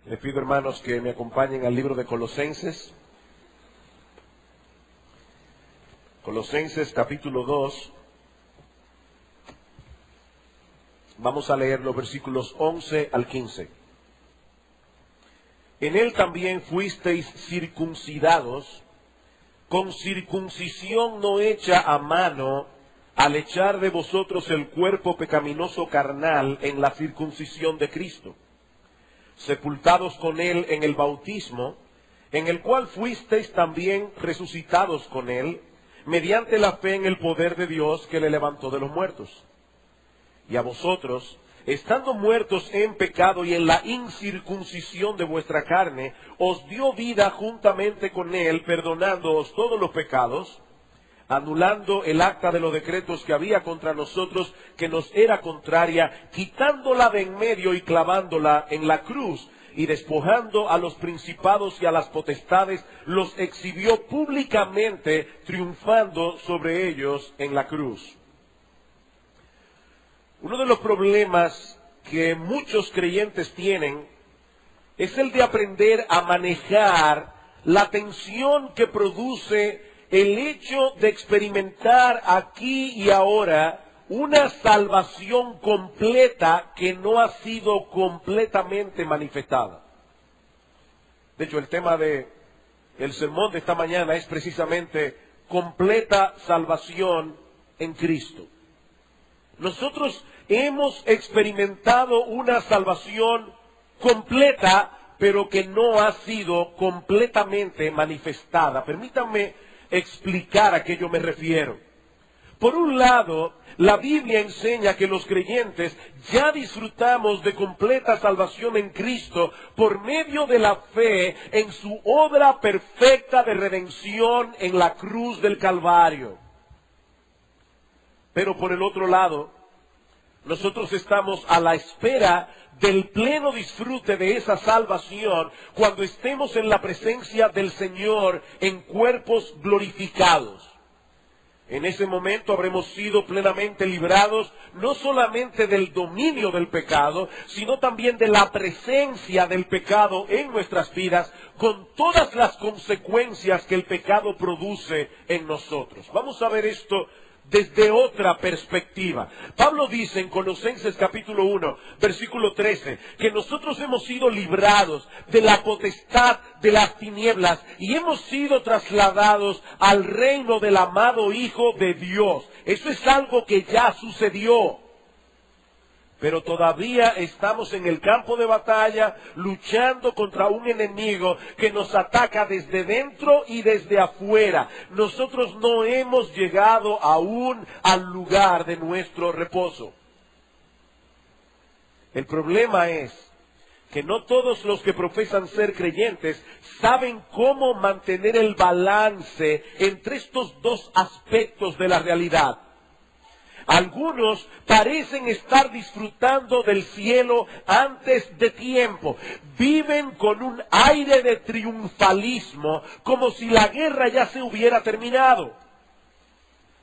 Les pido, hermanos, que me acompañen al libro de Colosenses. Colosenses capítulo 2. Vamos a leer los versículos 11 al 15. En él también fuisteis circuncidados, con circuncisión no hecha a mano, al echar de vosotros el cuerpo pecaminoso carnal en la circuncisión de Cristo, sepultados con él en el bautismo, en el cual fuisteis también resucitados con él, mediante la fe en el poder de Dios que le levantó de los muertos. Y a vosotros, estando muertos en pecado y en la incircuncisión de vuestra carne, os dio vida juntamente con él, perdonándoos todos los pecados, anulando el acta de los decretos que había contra nosotros, que nos era contraria, quitándola de en medio y clavándola en la cruz, y despojando a los principados y a las potestades, los exhibió públicamente, triunfando sobre ellos en la cruz. Uno de los problemas que muchos creyentes tienen es el de aprender a manejar la tensión que produce el hecho de experimentar aquí y ahora una salvación completa que no ha sido completamente manifestada. De hecho, el tema del sermón de esta mañana es precisamente completa salvación en Cristo. Nosotros hemos experimentado una salvación completa, pero que no ha sido completamente manifestada. Permítanme explicar a qué yo me refiero. Por un lado, la Biblia enseña que los creyentes ya disfrutamos de completa salvación en Cristo por medio de la fe en su obra perfecta de redención en la cruz del Calvario. Pero por el otro lado, nosotros estamos a la espera del pleno disfrute de esa salvación cuando estemos en la presencia del Señor en cuerpos glorificados. En ese momento habremos sido plenamente librados no solamente del dominio del pecado, sino también de la presencia del pecado en nuestras vidas, con todas las consecuencias que el pecado produce en nosotros. Vamos a ver esto desde otra perspectiva. Pablo dice en Colosenses capítulo 1, versículo 13, que nosotros hemos sido librados de la potestad de las tinieblas y hemos sido trasladados al reino del amado Hijo de Dios. Eso es algo que ya sucedió. Pero todavía estamos en el campo de batalla luchando contra un enemigo que nos ataca desde dentro y desde afuera. Nosotros no hemos llegado aún al lugar de nuestro reposo. El problema es que no todos los que profesan ser creyentes saben cómo mantener el balance entre estos dos aspectos de la realidad. Algunos parecen estar disfrutando del cielo antes de tiempo. Viven con un aire de triunfalismo, como si la guerra ya se hubiera terminado.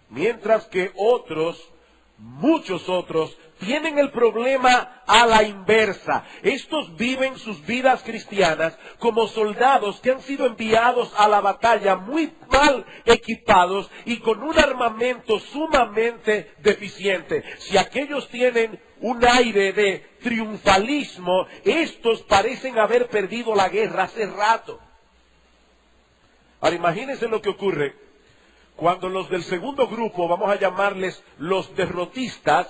Mientras que otros, muchos otros, tienen el problema a la inversa. Estos viven sus vidas cristianas como soldados que han sido enviados a la batalla muy mal equipados y con un armamento sumamente deficiente. Si aquellos tienen un aire de triunfalismo, estos parecen haber perdido la guerra hace rato. Ahora imagínense lo que ocurre cuando los del segundo grupo, vamos a llamarles los derrotistas,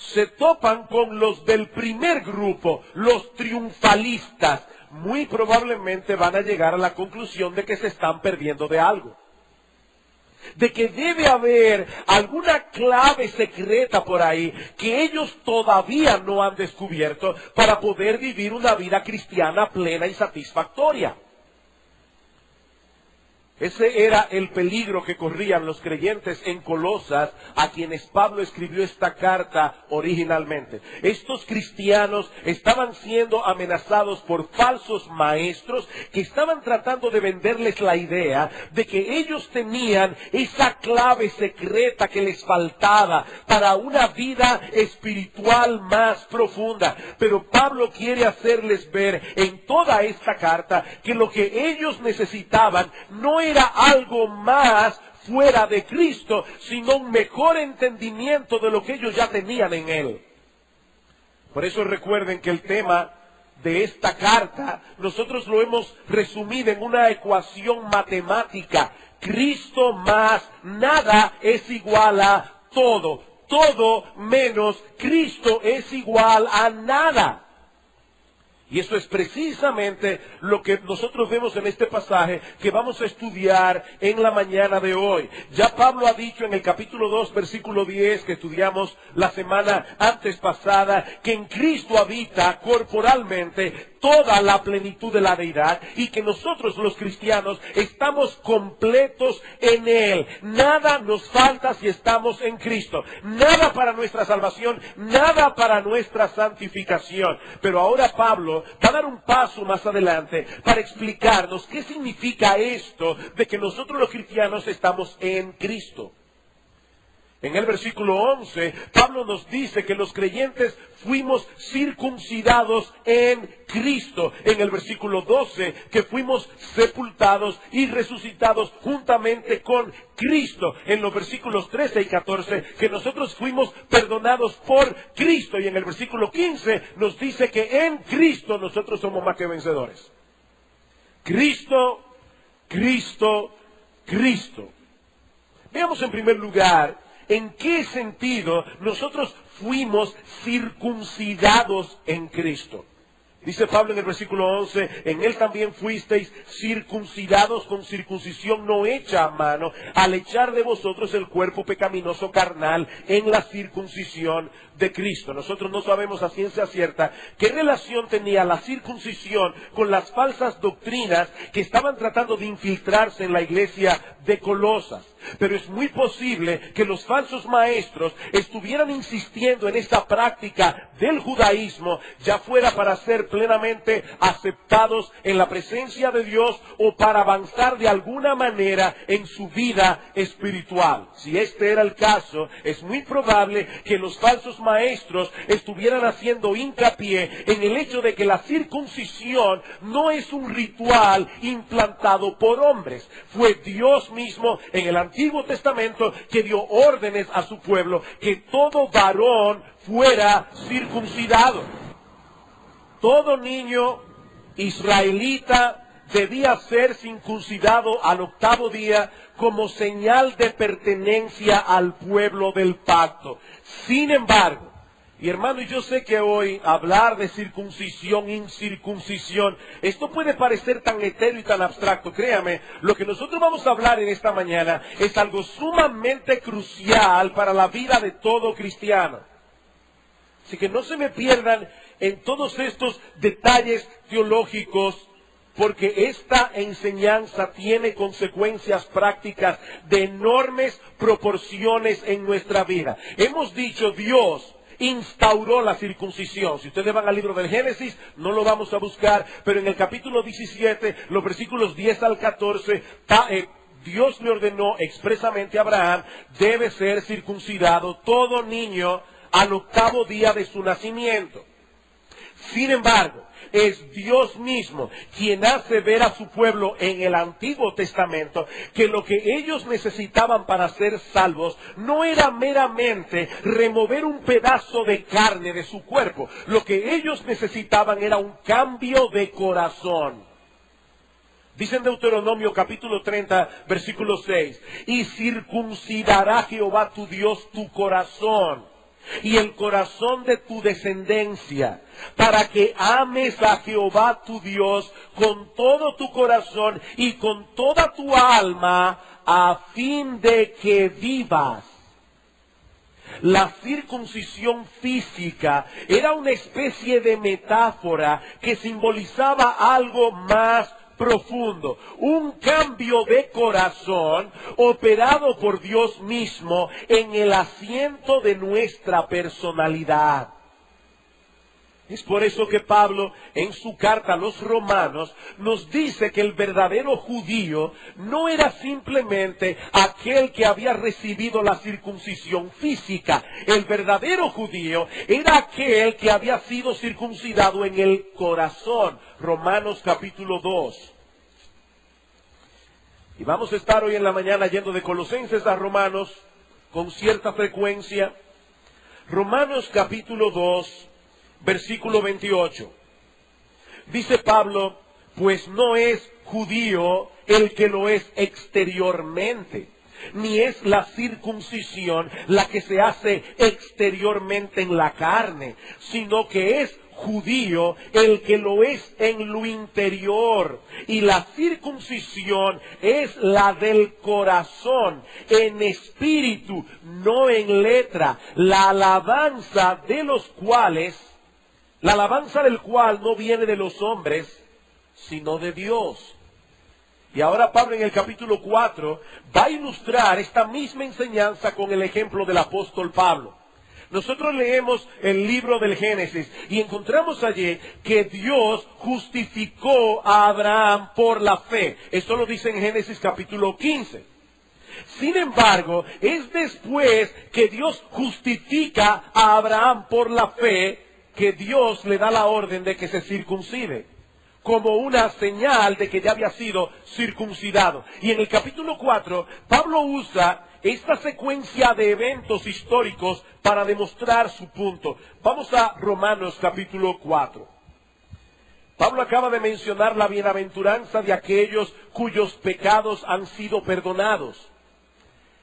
se topan con los del primer grupo, los triunfalistas. Muy probablemente van a llegar a la conclusión de que se están perdiendo de algo. De que debe haber alguna clave secreta por ahí que ellos todavía no han descubierto para poder vivir una vida cristiana plena y satisfactoria. Ese era el peligro que corrían los creyentes en Colosas, a quienes Pablo escribió esta carta originalmente. Estos cristianos estaban siendo amenazados por falsos maestros que estaban tratando de venderles la idea de que ellos tenían esa clave secreta que les faltaba para una vida espiritual más profunda. Pero Pablo quiere hacerles ver en toda esta carta que lo que ellos necesitaban no era algo más fuera de Cristo, sino un mejor entendimiento de lo que ellos ya tenían en Él. Por eso recuerden que el tema de esta carta, nosotros lo hemos resumido en una ecuación matemática. Cristo más nada es igual a todo. Todo menos Cristo es igual a nada. Y eso es precisamente lo que nosotros vemos en este pasaje que vamos a estudiar en la mañana de hoy. Ya Pablo ha dicho en el capítulo 2, versículo 10, que estudiamos la semana antes pasada, que en Cristo habita corporalmente toda la plenitud de la deidad y que nosotros los cristianos estamos completos en Él. Nada nos falta si estamos en Cristo. Nada para nuestra salvación, nada para nuestra santificación. Pero ahora Pablo va a dar un paso más adelante para explicarnos qué significa esto de que nosotros los cristianos estamos en Cristo. En el versículo 11, Pablo nos dice que los creyentes fuimos circuncidados en Cristo. En el versículo 12, que fuimos sepultados y resucitados juntamente con Cristo. En los versículos 13 y 14, que nosotros fuimos perdonados por Cristo. Y en el versículo 15 nos dice que en Cristo nosotros somos más que vencedores. Cristo, Cristo, Cristo. Veamos en primer lugar ¿en qué sentido nosotros fuimos circuncidados en Cristo? Dice Pablo en el versículo 11, en Él también fuisteis circuncidados con circuncisión no hecha a mano, al echar de vosotros el cuerpo pecaminoso carnal en la circuncisión de Cristo. Nosotros no sabemos a ciencia cierta qué relación tenía la circuncisión con las falsas doctrinas que estaban tratando de infiltrarse en la iglesia de Colosas. Pero es muy posible que los falsos maestros estuvieran insistiendo en esta práctica del judaísmo, ya fuera para ser plenamente aceptados en la presencia de Dios o para avanzar de alguna manera en su vida espiritual. Si este era el caso, es muy probable que los falsos maestros estuvieran haciendo hincapié en el hecho de que la circuncisión no es un ritual implantado por hombres. Fue Dios mismo en el Antiguo Testamento que dio órdenes a su pueblo que todo varón fuera circuncidado. Todo niño israelita debía ser circuncidado al 8º día como señal de pertenencia al pueblo del pacto. Sin embargo, y hermano, yo sé que hoy hablar de circuncisión, incircuncisión, esto puede parecer tan etéreo y tan abstracto. Créame, lo que nosotros vamos a hablar en esta mañana es algo sumamente crucial para la vida de todo cristiano. Así que no se me pierdan en todos estos detalles teológicos, porque esta enseñanza tiene consecuencias prácticas de enormes proporciones en nuestra vida. Hemos dicho, Dios instauró la circuncisión. Si ustedes van al libro del Génesis, no lo vamos a buscar, pero en el capítulo 17, los versículos 10 al 14, Dios le ordenó expresamente a Abraham, debe ser circuncidado todo niño al 8º día de su nacimiento. Sin embargo, es Dios mismo quien hace ver a su pueblo en el Antiguo Testamento que lo que ellos necesitaban para ser salvos no era meramente remover un pedazo de carne de su cuerpo. Lo que ellos necesitaban era un cambio de corazón. Dice en Deuteronomio capítulo 30, versículo 6, y circuncidará Jehová tu Dios tu corazón y el corazón de tu descendencia, para que ames a Jehová tu Dios con todo tu corazón y con toda tu alma, a fin de que vivas. La circuncisión física era una especie de metáfora que simbolizaba algo más profundo, un cambio de corazón operado por Dios mismo en el asiento de nuestra personalidad. Es por eso que Pablo, en su carta a los romanos, nos dice que el verdadero judío no era simplemente aquel que había recibido la circuncisión física. El verdadero judío era aquel que había sido circuncidado en el corazón. Romanos capítulo 2. Y vamos a estar hoy en la mañana yendo de Colosenses a Romanos con cierta frecuencia. Romanos capítulo 2. Versículo 28. Dice Pablo, pues no es judío el que lo es exteriormente, ni es la circuncisión la que se hace exteriormente en la carne, sino que es judío el que lo es en lo interior, y la circuncisión es la del corazón, en espíritu, no en letra, la alabanza del cual no viene de los hombres, sino de Dios. Y ahora Pablo en el capítulo 4 va a ilustrar esta misma enseñanza con el ejemplo del apóstol Pablo. Nosotros leemos el libro del Génesis y encontramos allí que Dios justificó a Abraham por la fe. Esto lo dice en Génesis capítulo 15. Sin embargo, es después que Dios justifica a Abraham por la fe que Dios le da la orden de que se circuncide, como una señal de que ya había sido circuncidado. Y en el capítulo 4, Pablo usa esta secuencia de eventos históricos para demostrar su punto. Vamos a Romanos capítulo 4. Pablo acaba de mencionar la bienaventuranza de aquellos cuyos pecados han sido perdonados.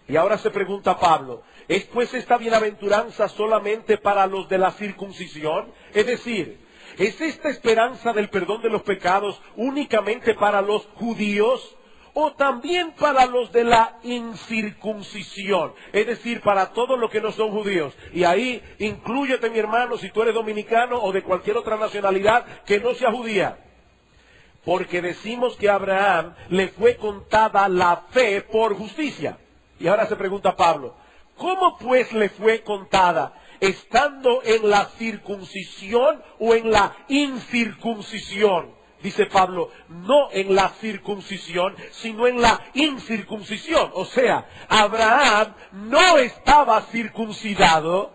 Y ahora se pregunta Pablo, ¿es pues esta bienaventuranza solamente para los de la circuncisión? Es decir, ¿es esta esperanza del perdón de los pecados únicamente para los judíos o también para los de la incircuncisión? Es decir, para todos los que no son judíos. Y ahí inclúyete, mi hermano, si tú eres dominicano o de cualquier otra nacionalidad que no sea judía. Porque decimos que a Abraham le fue contada la fe por justicia. Y ahora se pregunta Pablo, ¿cómo pues le fue contada? ¿Estando en la circuncisión o en la incircuncisión? Dice Pablo, no en la circuncisión, sino en la incircuncisión. O sea, Abraham no estaba circuncidado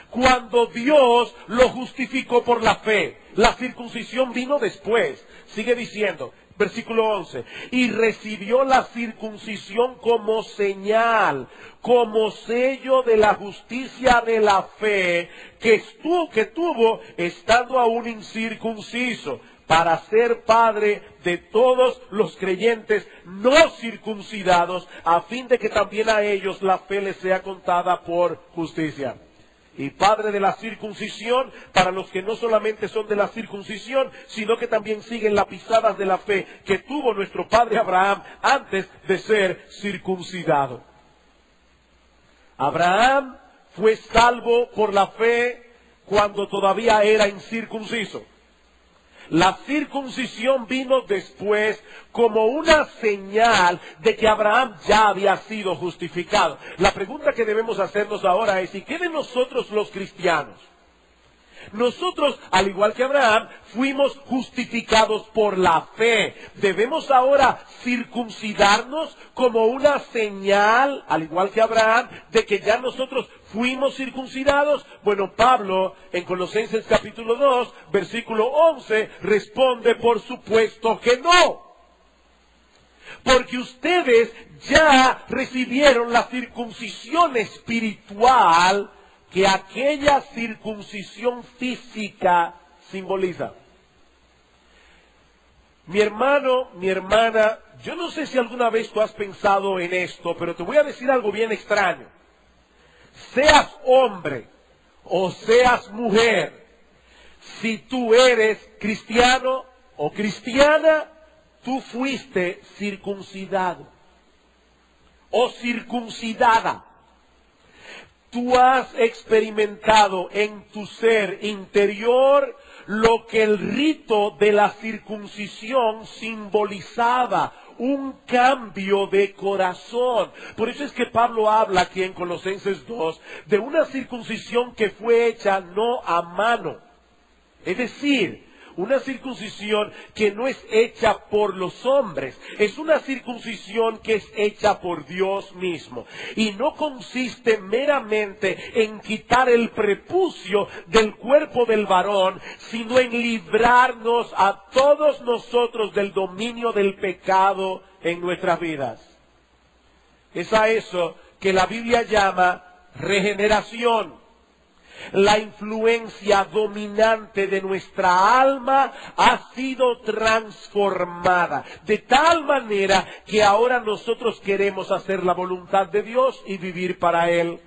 cuando Dios lo justificó por la fe. La circuncisión vino después. Sigue diciendo, versículo 11, y recibió la circuncisión como señal, como sello de la justicia de la fe que tuvo estando aún incircunciso, para ser padre de todos los creyentes no circuncidados, a fin de que también a ellos la fe les sea contada por justicia. Y padre de la circuncisión, para los que no solamente son de la circuncisión, sino que también siguen las pisadas de la fe que tuvo nuestro padre Abraham antes de ser circuncidado. Abraham fue salvo por la fe cuando todavía era incircunciso. La circuncisión vino después como una señal de que Abraham ya había sido justificado. La pregunta que debemos hacernos ahora es, ¿y qué de nosotros los cristianos? Nosotros, al igual que Abraham, fuimos justificados por la fe. ¿Debemos ahora circuncidarnos como una señal, al igual que Abraham, de que ya nosotros fuimos circuncidados? Bueno, Pablo, en Colosenses capítulo 2, versículo 11, responde, por supuesto que no. Porque ustedes ya recibieron la circuncisión espiritual que aquella circuncisión física simboliza. Mi hermano, mi hermana, yo no sé si alguna vez tú has pensado en esto, pero te voy a decir algo bien extraño. Seas hombre o seas mujer, si tú eres cristiano o cristiana, tú fuiste circuncidado o circuncidada. tú has experimentado en tu ser interior lo que el rito de la circuncisión simbolizaba, un cambio de corazón. Por eso es que Pablo habla aquí en Colosenses 2 de una circuncisión que fue hecha no a mano. Es decir, una circuncisión que no es hecha por los hombres, es una circuncisión que es hecha por Dios mismo. Y no consiste meramente en quitar el prepucio del cuerpo del varón, sino en librarnos a todos nosotros del dominio del pecado en nuestras vidas. Es a eso que la Biblia llama regeneración. La influencia dominante de nuestra alma ha sido transformada de tal manera que ahora nosotros queremos hacer la voluntad de Dios y vivir para Él.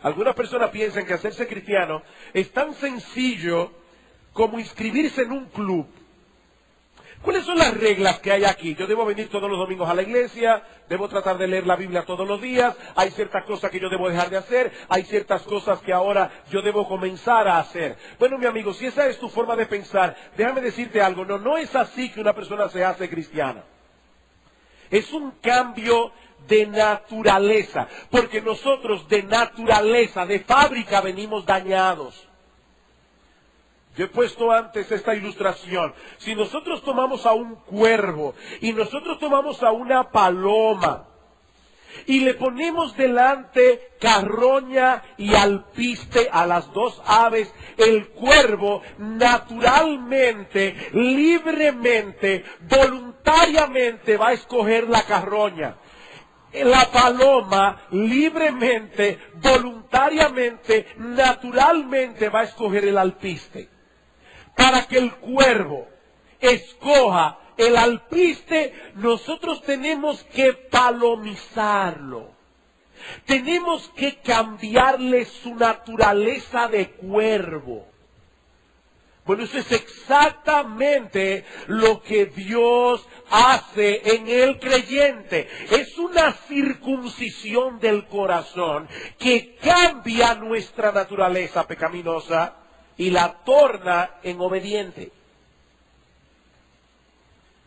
Algunas personas piensan que hacerse cristiano es tan sencillo como inscribirse en un club. ¿Cuáles son las reglas que hay aquí? Yo debo venir todos los domingos a la iglesia, debo tratar de leer la Biblia todos los días, hay ciertas cosas que yo debo dejar de hacer, hay ciertas cosas que ahora yo debo comenzar a hacer. Bueno, mi amigo, si esa es tu forma de pensar, déjame decirte algo, no es así que una persona se hace cristiana. Es un cambio de naturaleza, porque nosotros de naturaleza, de fábrica, venimos dañados. Yo he puesto antes esta ilustración. Si nosotros tomamos a un cuervo y nosotros tomamos a una paloma y le ponemos delante carroña y alpiste a las dos aves, el cuervo naturalmente, libremente, voluntariamente va a escoger la carroña. La paloma libremente, voluntariamente, naturalmente va a escoger el alpiste. Para que el cuervo escoja el alpiste, nosotros tenemos que palomizarlo. Tenemos que cambiarle su naturaleza de cuervo. Bueno, eso es exactamente lo que Dios hace en el creyente. Es una circuncisión del corazón que cambia nuestra naturaleza pecaminosa y la torna en obediente.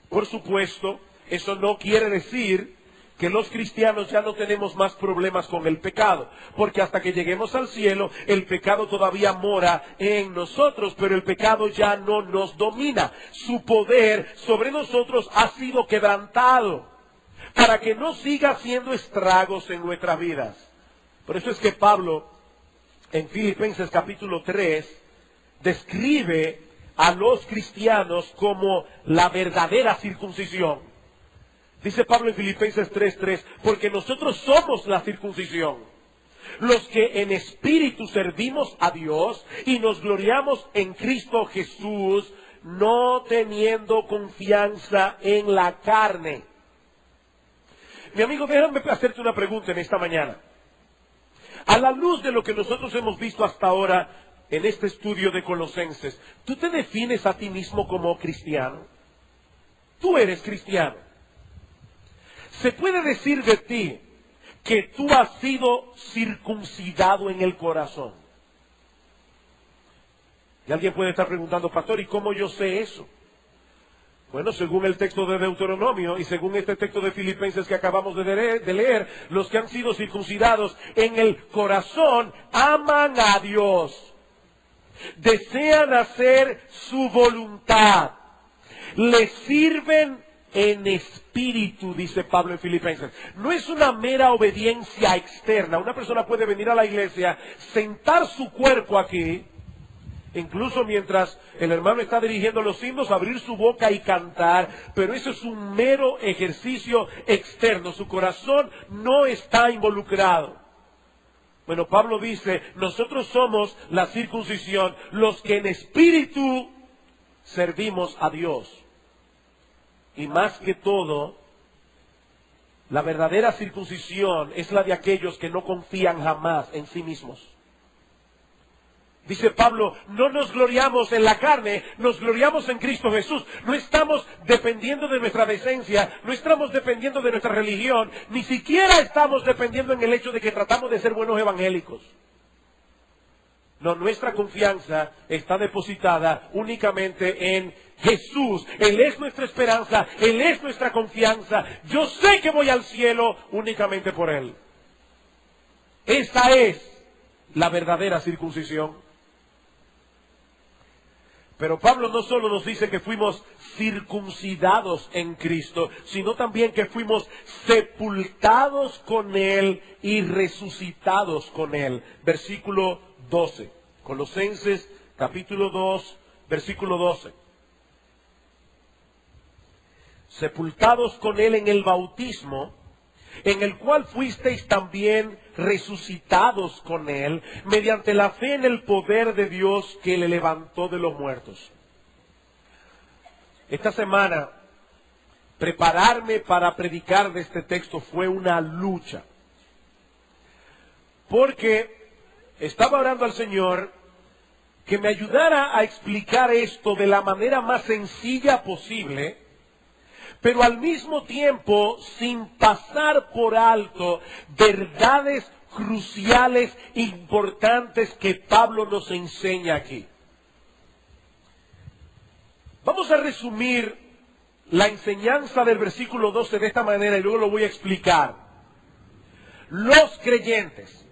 Por supuesto, eso no quiere decir que los cristianos ya no tenemos más problemas con el pecado, porque hasta que lleguemos al cielo, el pecado todavía mora en nosotros, pero el pecado ya no nos domina. Su poder sobre nosotros ha sido quebrantado, para que no siga haciendo estragos en nuestras vidas. Por eso es que Pablo, en Filipenses capítulo 3, describe a los cristianos como la verdadera circuncisión. Dice Pablo en Filipenses 3:3, porque nosotros somos la circuncisión, los que en espíritu servimos a Dios y nos gloriamos en Cristo Jesús, no teniendo confianza en la carne. Mi amigo, déjame hacerte una pregunta en esta mañana. A la luz de lo que nosotros hemos visto hasta ahora en este estudio de Colosenses, ¿tú te defines a ti mismo como cristiano? Tú eres cristiano. ¿Se puede decir de ti que tú has sido circuncidado en el corazón? Y alguien puede estar preguntando, pastor, ¿y cómo yo sé eso? Bueno, según el texto de Deuteronomio y según este texto de Filipenses que acabamos de leer, los que han sido circuncidados en el corazón aman a Dios. Desean hacer su voluntad. Le sirven en espíritu, dice Pablo en Filipenses. No es una mera obediencia externa. Una persona puede venir a la iglesia, sentar su cuerpo aquí, incluso mientras el hermano está dirigiendo los himnos, abrir su boca y cantar, pero eso es un mero ejercicio externo. Su corazón no está involucrado. Bueno, Pablo dice, nosotros somos la circuncisión, los que en espíritu servimos a Dios. Y más que todo, la verdadera circuncisión es la de aquellos que no confían jamás en sí mismos. Dice Pablo, no nos gloriamos en la carne, nos gloriamos en Cristo Jesús. No estamos dependiendo de nuestra decencia, no estamos dependiendo de nuestra religión, ni siquiera estamos dependiendo en el hecho de que tratamos de ser buenos evangélicos. No, nuestra confianza está depositada únicamente en Jesús. Él es nuestra esperanza, Él es nuestra confianza. Yo sé que voy al cielo únicamente por Él. Esa es la verdadera circuncisión. Pero Pablo no solo nos dice que fuimos circuncidados en Cristo, sino también que fuimos sepultados con Él y resucitados con Él. Versículo 12. Colosenses capítulo 2, versículo 12. Sepultados con Él en el bautismo, en el cual fuisteis también resucitados con Él, mediante la fe en el poder de Dios que le levantó de los muertos. Esta semana, prepararme para predicar de este texto fue una lucha. Porque estaba orando al Señor que me ayudara a explicar esto de la manera más sencilla posible, pero al mismo tiempo sin pasar por alto verdades cruciales, importantes que Pablo nos enseña aquí. Vamos a resumir la enseñanza del versículo 12 de esta manera y luego lo voy a explicar. Los creyentes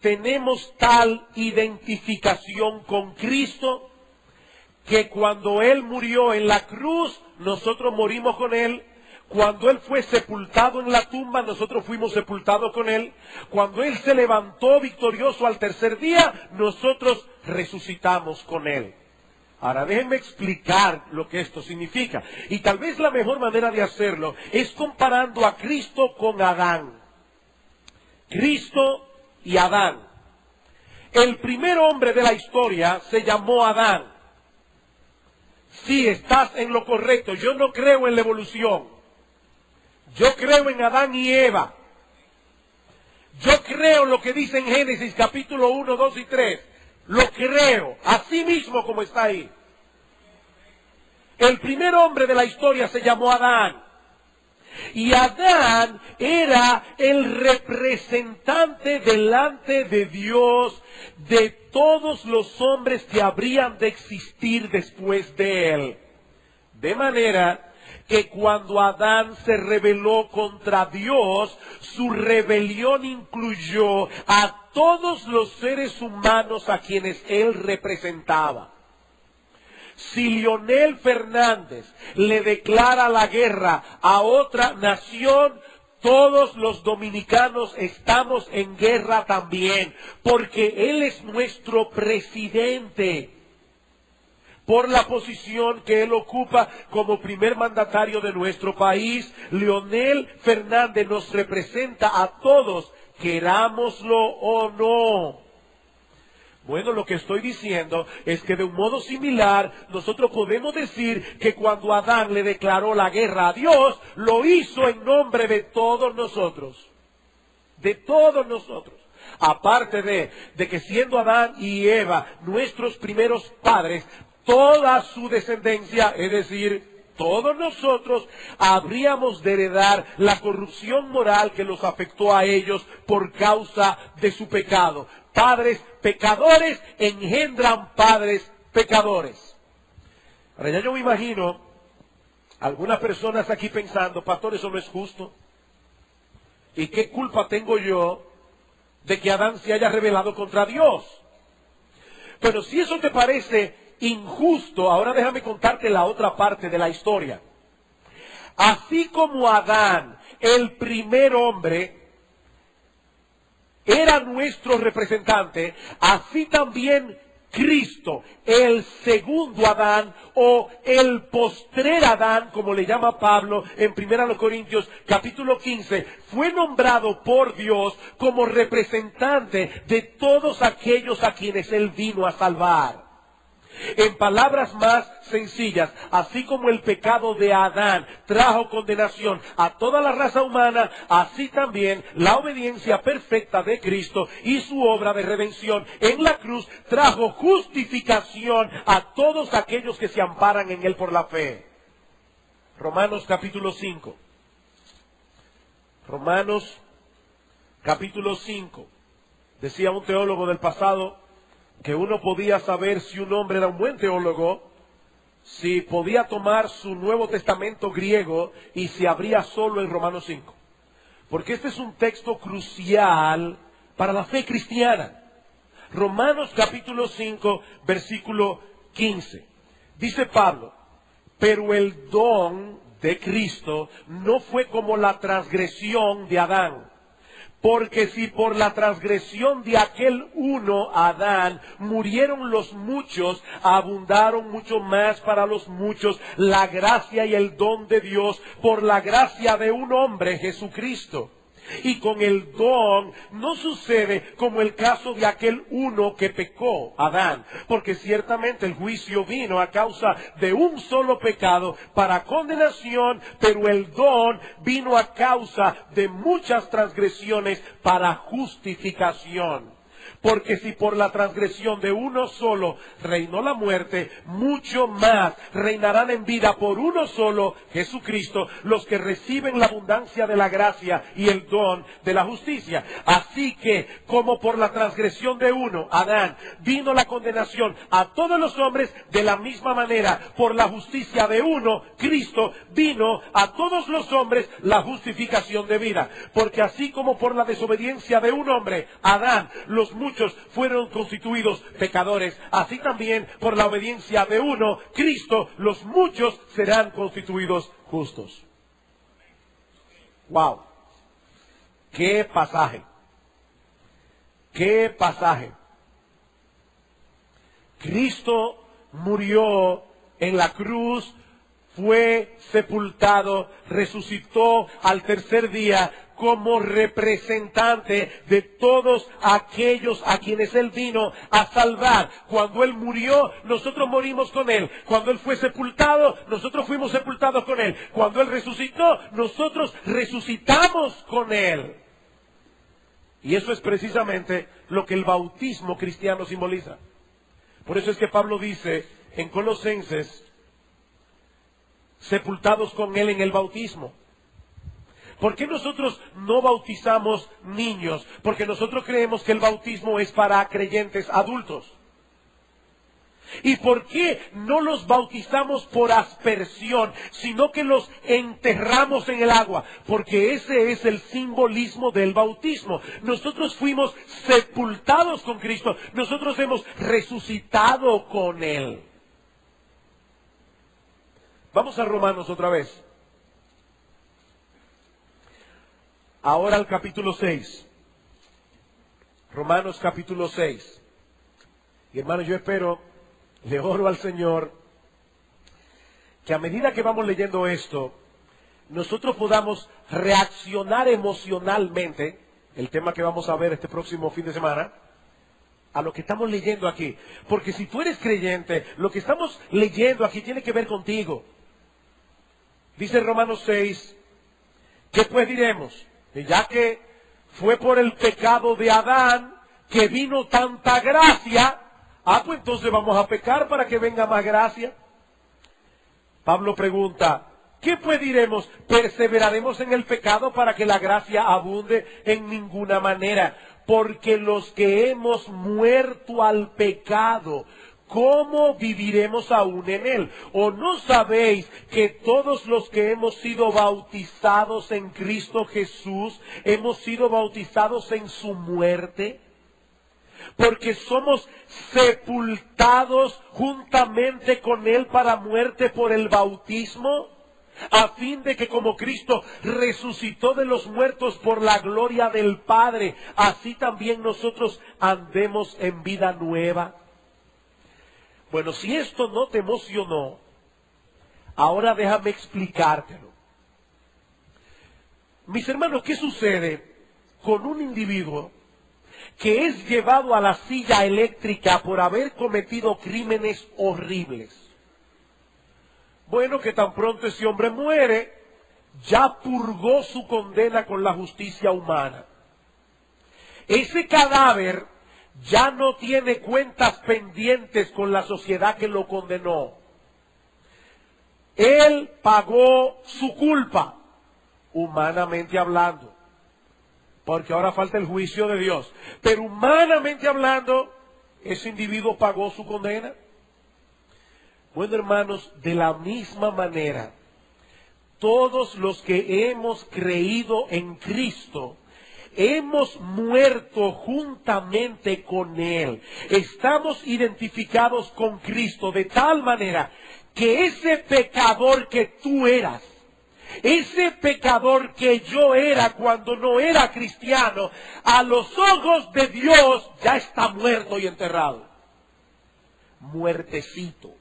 tenemos tal identificación con Cristo que cuando Él murió en la cruz, nosotros morimos con Él. Cuando Él fue sepultado en la tumba, nosotros fuimos sepultados con Él. Cuando Él se levantó victorioso al tercer día, nosotros resucitamos con Él. Ahora déjenme explicar lo que esto significa. Y tal vez la mejor manera de hacerlo es comparando a Cristo con Adán. Cristo y Adán. El primer hombre de la historia se llamó Adán. Sí, estás en lo correcto. Yo no creo en la evolución. Yo creo en Adán y Eva. Yo creo en lo que dice en Génesis capítulo 1, 2 y 3. Lo creo, así mismo como está ahí. El primer hombre de la historia se llamó Adán. Y Adán era el representante delante de Dios de todos los hombres que habrían de existir después de él. De manera que cuando Adán se rebeló contra Dios, su rebelión incluyó a todos los seres humanos a quienes él representaba. Si Leonel Fernández le declara la guerra a otra nación, todos los dominicanos estamos en guerra también, porque él es nuestro presidente. Por la posición que él ocupa como primer mandatario de nuestro país, Leonel Fernández nos representa a todos, querámoslo o no. Bueno, lo que estoy diciendo es que de un modo similar, nosotros podemos decir que cuando Adán le declaró la guerra a Dios, lo hizo en nombre de todos nosotros. De todos nosotros. Aparte de que siendo Adán y Eva nuestros primeros padres, toda su descendencia, es decir, todos nosotros habríamos de heredar la corrupción moral que los afectó a ellos por causa de su pecado. Padres pecadores engendran padres pecadores. Ahora ya yo me imagino algunas personas aquí pensando, pastor, eso no es justo. ¿Y qué culpa tengo yo de que Adán se haya rebelado contra Dios? Pero si eso te parece injusto, ahora déjame contarte la otra parte de la historia. Así como Adán, el primer hombre, era nuestro representante, así también Cristo, el segundo Adán o el postrer Adán, como le llama Pablo en 1 Corintios capítulo 15, fue nombrado por Dios como representante de todos aquellos a quienes Él vino a salvar. En palabras más sencillas, así como el pecado de Adán trajo condenación a toda la raza humana, así también la obediencia perfecta de Cristo y su obra de redención en la cruz trajo justificación a todos aquellos que se amparan en Él por la fe. Romanos capítulo 5. Romanos capítulo 5. Decía un teólogo del pasado que uno podía saber si un hombre era un buen teólogo, si podía tomar su Nuevo Testamento griego y se abría solo en Romanos 5. Porque este es un texto crucial para la fe cristiana. Romanos capítulo 5, versículo 15. Dice Pablo, pero el don de Cristo no fue como la transgresión de Adán. Porque si por la transgresión de aquel uno, Adán, murieron los muchos, abundaron mucho más para los muchos la gracia y el don de Dios por la gracia de un hombre, Jesucristo. Y con el don no sucede como el caso de aquel uno que pecó, Adán, porque ciertamente el juicio vino a causa de un solo pecado para condenación, pero el don vino a causa de muchas transgresiones para justificación. Porque si por la transgresión de uno solo reinó la muerte, mucho más reinarán en vida por uno solo, Jesucristo, los que reciben la abundancia de la gracia y el don de la justicia. Así que, como por la transgresión de uno, Adán, vino la condenación a todos los hombres, de la misma manera, por la justicia de uno, Cristo, vino a todos los hombres la justificación de vida. Porque así como por la desobediencia de un hombre, Adán, los muchos fueron constituidos pecadores, así también por la obediencia de uno, Cristo, los muchos serán constituidos justos. ¡Wow! ¡Qué pasaje! ¡Qué pasaje! Cristo murió en la cruz, fue sepultado, resucitó al tercer día como representante de todos aquellos a quienes Él vino a salvar. Cuando Él murió, nosotros morimos con Él. Cuando Él fue sepultado, nosotros fuimos sepultados con Él. Cuando Él resucitó, nosotros resucitamos con Él. Y eso es precisamente lo que el bautismo cristiano simboliza. Por eso es que Pablo dice en Colosenses, sepultados con Él en el bautismo. ¿Por qué nosotros no bautizamos niños? Porque nosotros creemos que el bautismo es para creyentes adultos. ¿Y por qué no los bautizamos por aspersión, sino que los enterramos en el agua? Porque ese es el simbolismo del bautismo. Nosotros fuimos sepultados con Cristo, nosotros hemos resucitado con Él. Vamos a Romanos otra vez. Ahora al capítulo 6. Romanos capítulo 6. Y hermanos, yo espero, le oro al Señor, que a medida que vamos leyendo esto, nosotros podamos reaccionar emocionalmente, el tema que vamos a ver este próximo fin de semana, a lo que estamos leyendo aquí. Porque si tú eres creyente, lo que estamos leyendo aquí tiene que ver contigo. Dice Romanos 6, ¿qué pues diremos? Ya que fue por el pecado de Adán que vino tanta gracia, pues entonces vamos a pecar para que venga más gracia. Pablo pregunta, ¿qué pues diremos? ¿Perseveraremos en el pecado para que la gracia abunde? En ninguna manera, porque los que hemos muerto al pecado, ¿cómo viviremos aún en él? ¿O no sabéis que todos los que hemos sido bautizados en Cristo Jesús, hemos sido bautizados en su muerte? Porque somos sepultados juntamente con Él para muerte por el bautismo, a fin de que como Cristo resucitó de los muertos por la gloria del Padre, así también nosotros andemos en vida nueva. Bueno, si esto no te emocionó, ahora déjame explicártelo. Mis hermanos, ¿qué sucede con un individuo que es llevado a la silla eléctrica por haber cometido crímenes horribles. Bueno, que tan pronto ese hombre muere, ya purgó su condena con la justicia humana. Ese cadáver ya no tiene cuentas pendientes con la sociedad que lo condenó. Él pagó su culpa, humanamente hablando, porque ahora falta el juicio de Dios. Pero humanamente hablando, ese individuo pagó su condena. Bueno, hermanos, de la misma manera, todos los que hemos creído en Cristo, hemos muerto juntamente con Él. Estamos identificados con Cristo de tal manera que ese pecador que tú eras, ese pecador que yo era cuando no era cristiano, a los ojos de Dios ya está muerto y enterrado. Muertecito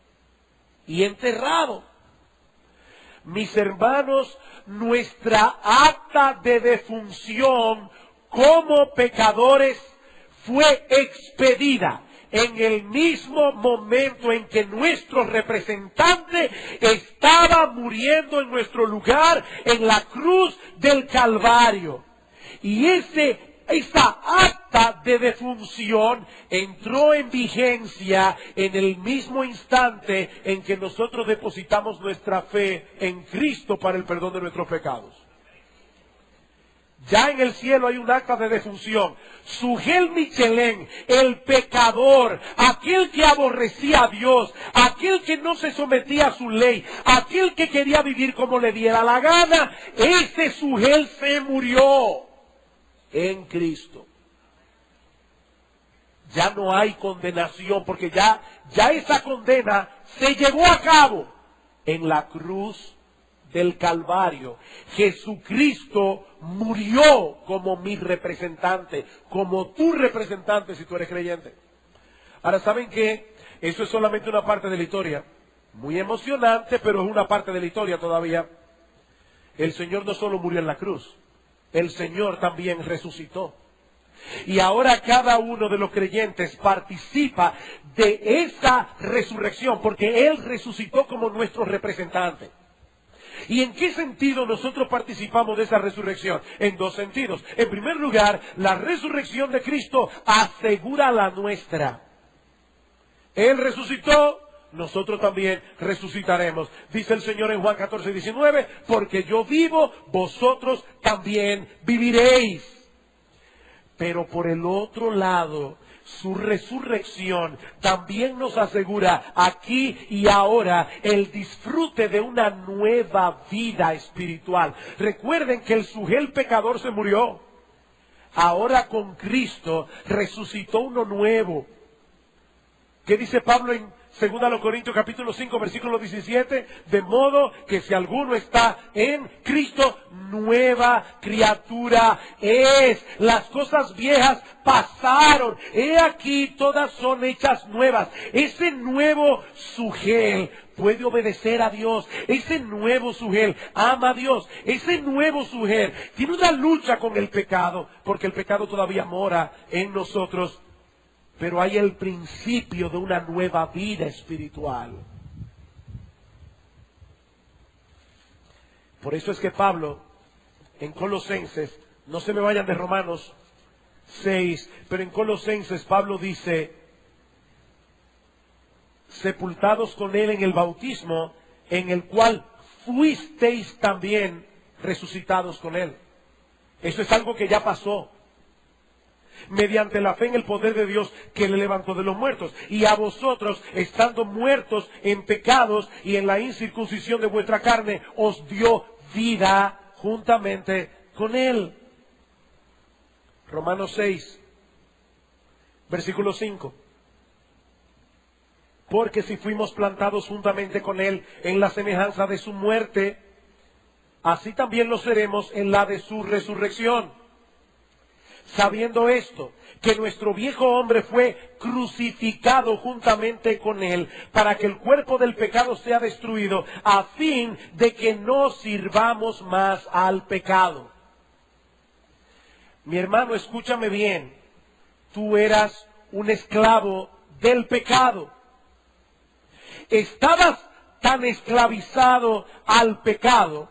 y enterrado. Mis hermanos, nuestra acta de defunción como pecadores fue expedida en el mismo momento en que nuestro representante estaba muriendo en nuestro lugar en la cruz del Calvario. Y esa acta de defunción entró en vigencia en el mismo instante en que nosotros depositamos nuestra fe en Cristo para el perdón de nuestros pecados. Ya en el cielo hay un acta de defunción. Sugel Michelén, el pecador, aquel que aborrecía a Dios, aquel que no se sometía a su ley, aquel que quería vivir como le diera la gana, ese Sugel se murió en Cristo. Ya no hay condenación, porque ya esa condena se llevó a cabo en la cruz del Calvario. Jesucristo murió como mi representante, como tu representante si tú eres creyente. Ahora, ¿saben qué? Eso es solamente una parte de la historia. Muy emocionante, pero es una parte de la historia todavía. El Señor no solo murió en la cruz, el Señor también resucitó. Y ahora cada uno de los creyentes participa de esa resurrección, porque Él resucitó como nuestro representante. ¿Y en qué sentido nosotros participamos de esa resurrección? En dos sentidos. En primer lugar, la resurrección de Cristo asegura la nuestra. Él resucitó, nosotros también resucitaremos. Dice el Señor en Juan 14:19, porque yo vivo, vosotros también viviréis. Pero por el otro lado, su resurrección también nos asegura aquí y ahora el disfrute de una nueva vida espiritual. Recuerden que el Sugel pecador se murió. Ahora con Cristo resucitó uno nuevo. ¿Qué dice Pablo en 2 Corintios capítulo 5 versículo 17? De modo que si alguno está en Cristo, nueva criatura es. Las cosas viejas pasaron. He aquí todas son hechas nuevas. Ese nuevo Sugel puede obedecer a Dios. Ese nuevo Sugel ama a Dios. Ese nuevo Sugel tiene una lucha con el pecado, porque el pecado todavía mora en nosotros. Pero hay el principio de una nueva vida espiritual. Por eso es que Pablo, en Colosenses, no se me vayan de Romanos 6, pero en Colosenses Pablo dice, sepultados con él en el bautismo, en el cual fuisteis también resucitados con él. Eso es algo que ya pasó. Mediante la fe en el poder de Dios que le levantó de los muertos. Y a vosotros, estando muertos en pecados y en la incircuncisión de vuestra carne, os dio vida juntamente con Él. Romanos 6, versículo 5. Porque si fuimos plantados juntamente con Él en la semejanza de su muerte, así también lo seremos en la de su resurrección. Sabiendo esto, que nuestro viejo hombre fue crucificado juntamente con él, para que el cuerpo del pecado sea destruido, a fin de que no sirvamos más al pecado. Mi hermano, escúchame bien. tú eras un esclavo del pecado. Estabas tan esclavizado al pecado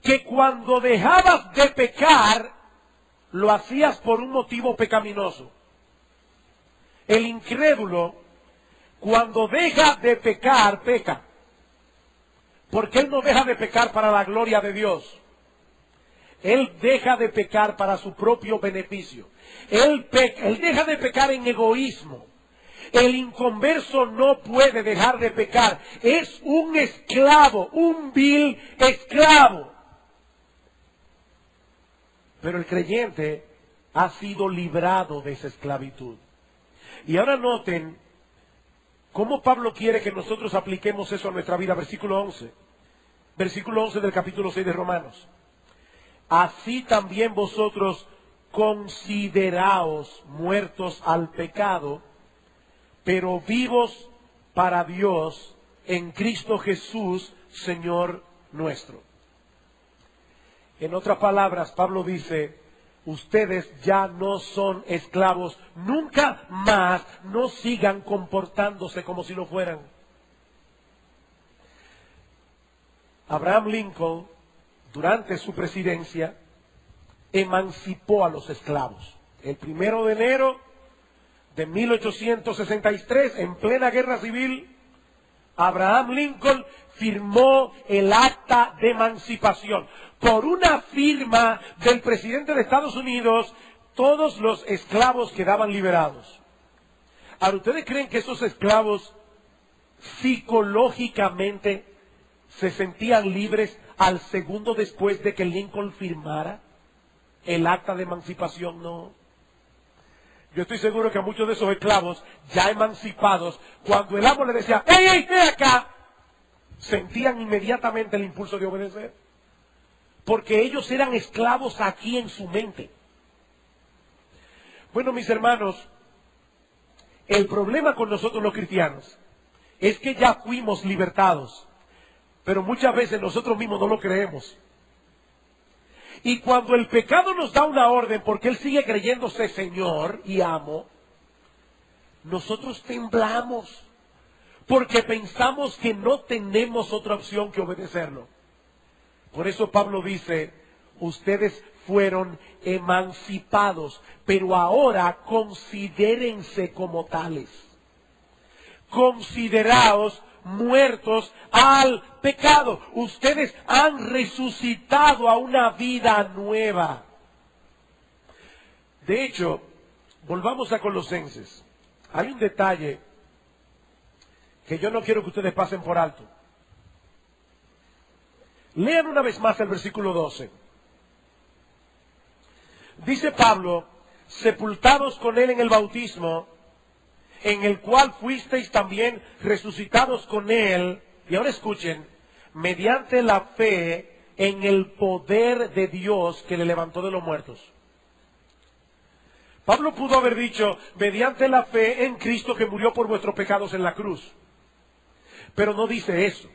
que cuando dejabas de pecar, lo hacías por un motivo pecaminoso. El incrédulo, cuando deja de pecar, peca. Porque él no deja de pecar para la gloria de Dios. Él deja de pecar para su propio beneficio. Él deja de pecar en egoísmo. El inconverso no puede dejar de pecar. Es un esclavo, un vil esclavo. Pero el creyente ha sido librado de esa esclavitud. Y ahora noten cómo Pablo quiere que nosotros apliquemos eso a nuestra vida. Versículo 11. Versículo 11 del capítulo 6 de Romanos. Así también vosotros consideraos muertos al pecado, pero vivos para Dios en Cristo Jesús, Señor nuestro. En otras palabras, Pablo dice, ustedes ya no son esclavos, nunca más no sigan comportándose como si lo fueran. Abraham Lincoln, durante su presidencia, emancipó a los esclavos. El 1 de enero de 1863, en plena guerra civil, Abraham Lincoln firmó el acta de emancipación. Por una firma del presidente de Estados Unidos, todos los esclavos quedaban liberados. Ahora, ¿ustedes creen que esos esclavos psicológicamente se sentían libres al segundo después de que Lincoln firmara el acta de emancipación? No. Yo estoy seguro que a muchos de esos esclavos ya emancipados, cuando el amo le decía, ¡Ey, ey, ven acá!, sentían inmediatamente el impulso de obedecer. Porque ellos eran esclavos aquí en su mente. Bueno, mis hermanos, el problema con nosotros los cristianos es que ya fuimos libertados, pero muchas veces nosotros mismos no lo creemos. Y cuando el pecado nos da una orden, porque él sigue creyéndose Señor y amo, nosotros temblamos, porque pensamos que no tenemos otra opción que obedecerlo. Por eso Pablo dice, ustedes fueron emancipados, pero ahora considérense como tales. Consideraos muertos al pecado. Ustedes han resucitado a una vida nueva. De hecho, volvamos a Colosenses. Hay un detalle que yo no quiero que ustedes pasen por alto. Lean una vez más el versículo 12. Dice Pablo, sepultados con él en el bautismo, en el cual fuisteis también resucitados con él, y ahora escuchen, mediante la fe en el poder de Dios que le levantó de los muertos. Pablo pudo haber dicho, mediante la fe en Cristo que murió por vuestros pecados en la cruz. Pero no dice eso.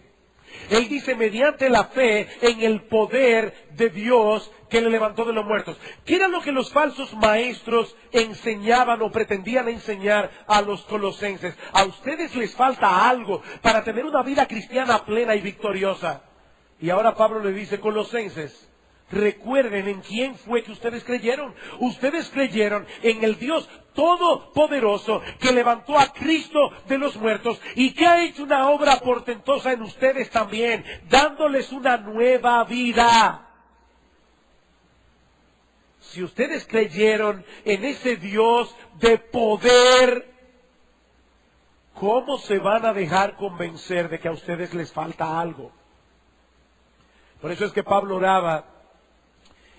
Él dice, mediante la fe en el poder de Dios que le levantó de los muertos. ¿Qué era lo que los falsos maestros enseñaban o pretendían enseñar a los colosenses? A ustedes les falta algo para tener una vida cristiana plena y victoriosa. Y ahora Pablo le dice, colosenses, recuerden en quién fue que ustedes creyeron. Ustedes creyeron en el Dios todopoderoso que levantó a Cristo de los muertos y que ha hecho una obra portentosa en ustedes también, dándoles una nueva vida. Si ustedes creyeron en ese Dios de poder, ¿cómo se van a dejar convencer de que a ustedes les falta algo? Por eso es que Pablo oraba